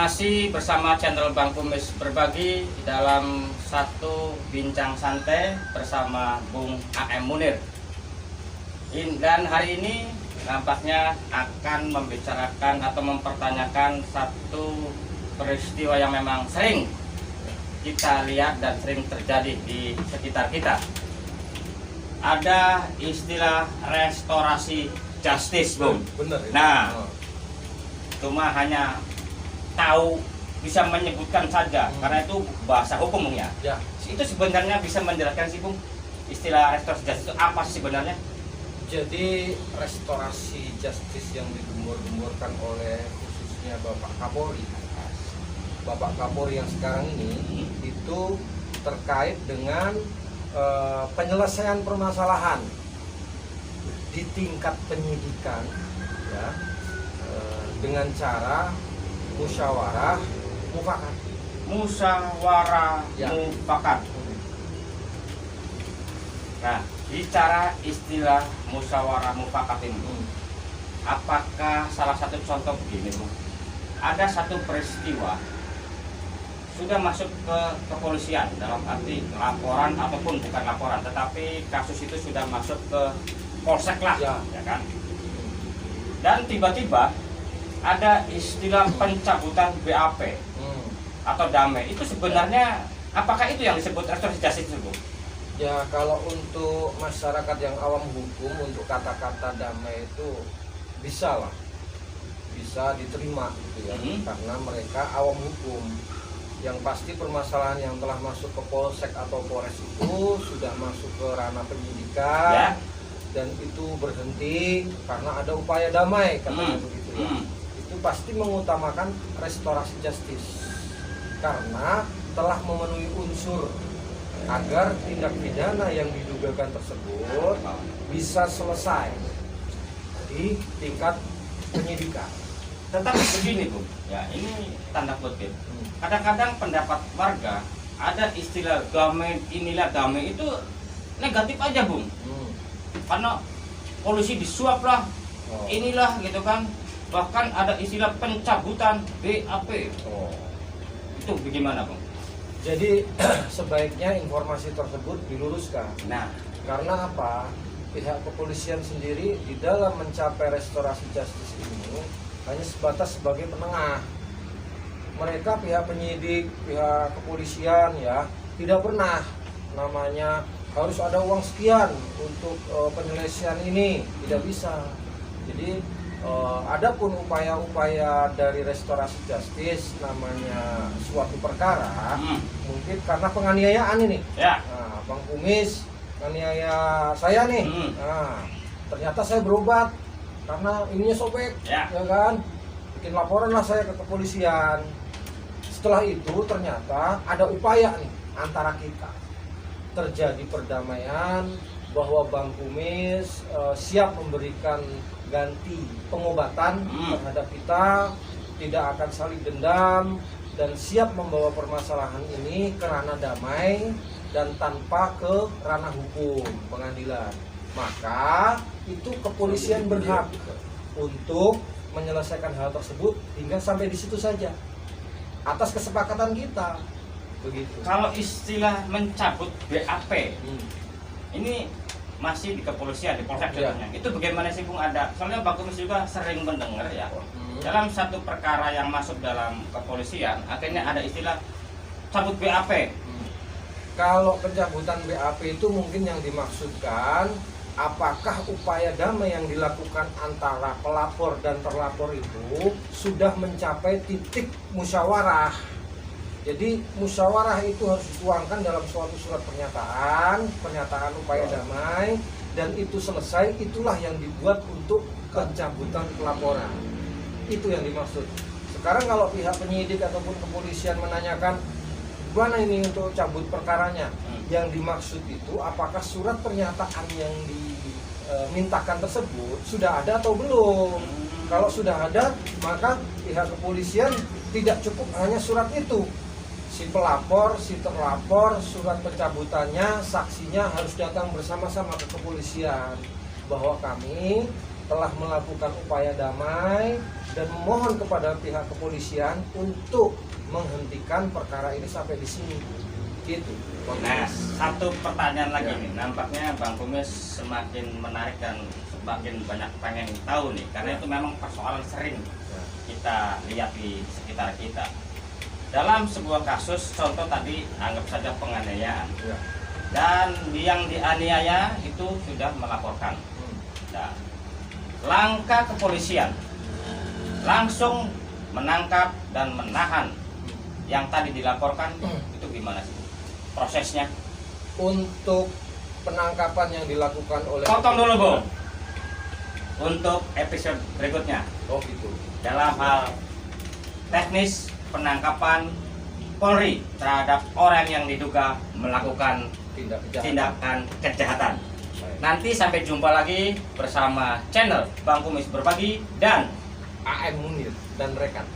Masih bersama channel Bang Kumis Berbagi dalam satu bincang santai bersama Bung AM Munir. Dan hari ini nampaknya akan membicarakan atau mempertanyakan satu peristiwa yang memang sering kita lihat dan sering terjadi di sekitar kita. Ada istilah restorasi justice, Bung. Bener. Nah, cuma hanya tahu bisa menyebutkan saja karena itu bahasa hukum ya. Ya. Itu sebenarnya bisa menjelaskan sih, Bung, istilah restorasi justice itu apa sih sebenarnya? Jadi restorasi justice yang digembor-gemborkan oleh khususnya Bapak Kapolri, Bapak Kapolri yang sekarang ini itu terkait dengan penyelesaian permasalahan di tingkat penyidikan, ya, dengan cara musyawarah mufakat. Musyawarah Ya. mufakat. Nah, bicara istilah musyawarah mufakat ini, apakah salah satu contoh begini, Bung? Ada satu peristiwa sudah masuk ke kepolisian dalam arti laporan ataupun bukan laporan, tetapi kasus itu sudah masuk ke polsek lah, ya kan? Dan tiba-tiba ada istilah pencabutan BAP atau damai. Itu sebenarnya apakah itu yang disebut restorasi justice itu, Bung? Ya, kalau untuk masyarakat yang awam hukum, untuk kata-kata damai itu bisa lah, bisa diterima gitu ya, karena mereka awam hukum. Yang pasti permasalahan yang telah masuk ke polsek atau polres itu sudah masuk ke ranah penyidikan, ya, dan itu berhenti karena ada upaya damai, katanya begitu ya. Itu pasti mengutamakan restorasi justice karena telah memenuhi unsur agar tindak pidana yang didugakan tersebut bisa selesai di tingkat penyidikan. Tetapi begini, Bung, ya, ini tanda kutip. Kadang-kadang pendapat warga ada istilah damai, inilah damai itu negatif aja, Bung. Karena polisi disuap lah, inilah gitu kan. Bahkan ada istilah pencabutan BAP. Itu bagaimana, Bung? Jadi sebaiknya informasi tersebut diluruskan. Nah, karena apa? Pihak kepolisian sendiri di dalam mencapai restorasi justice ini hanya sebatas sebagai penengah. Mereka pihak penyidik, pihak kepolisian ya tidak pernah namanya harus ada uang sekian untuk penyelesaian ini, tidak bisa. Jadi adapun upaya-upaya dari restorasi justice namanya suatu perkara mungkin karena penganiayaan ini. Ya. Nah, Bang Kumis menganiaya saya nih. Nah, ternyata saya berobat karena ininya sobek, ya kan? Bikin laporan lah saya ke kepolisian. Setelah itu ternyata ada upaya nih antara kita. Terjadi perdamaian bahwa Bang Kumis siap memberikan ganti pengobatan terhadap kita, tidak akan saling dendam dan siap membawa permasalahan ini ke ranah damai dan tanpa ke ranah hukum pengadilan. Maka itu kepolisian berhak untuk menyelesaikan hal tersebut hingga sampai di situ saja atas kesepakatan kita. Begitu. Kalau istilah mencabut BAP ini masih di kepolisian, di polsek contohnya. Itu bagaimana sih, Bung? Ada, soalnya Bang Kumis juga sering mendengar ya, dalam satu perkara yang masuk dalam kepolisian akhirnya ada istilah cabut BAP. Kalau pencabutan BAP itu mungkin yang dimaksudkan apakah upaya damai yang dilakukan antara pelapor dan terlapor itu sudah mencapai titik musyawarah. Jadi musyawarah itu harus dituangkan dalam suatu surat pernyataan upaya damai, dan itu selesai, itulah yang dibuat untuk pencabutan pelaporan. Itu yang dimaksud. Sekarang kalau pihak penyidik ataupun kepolisian menanyakan gimana ini untuk cabut perkaranya, yang dimaksud itu apakah surat pernyataan yang dimintakan tersebut sudah ada atau belum. Kalau sudah ada, maka pihak kepolisian tidak cukup hanya surat itu. Si pelapor, si terlapor, surat pencabutannya, saksinya harus datang bersama-sama ke kepolisian bahwa kami telah melakukan upaya damai dan memohon kepada pihak kepolisian untuk menghentikan perkara ini sampai di sini. Gitu. Nah, satu pertanyaan lagi Ya. nih, nampaknya Bang Kumis semakin menarik dan semakin banyak pengen tahu nih, karena Ya. itu memang persoalan sering Ya. kita lihat di sekitar kita. Dalam sebuah kasus, contoh tadi anggap saja penganiayaan, Ya. dan yang dianiaya itu sudah melaporkan. Nah, langkah kepolisian langsung menangkap dan menahan yang tadi dilaporkan, itu gimana sih prosesnya? Untuk penangkapan yang dilakukan oleh Potong dulu, Bu. Untuk episode berikutnya, Oh gitu. dalam hal teknis penangkapan Polri terhadap orang yang diduga melakukan Tindak kejahatan. tindakan kejahatan. Baik. Nanti sampai jumpa lagi bersama channel Bang Kumis Berbagi dan AM Munir dan rekan.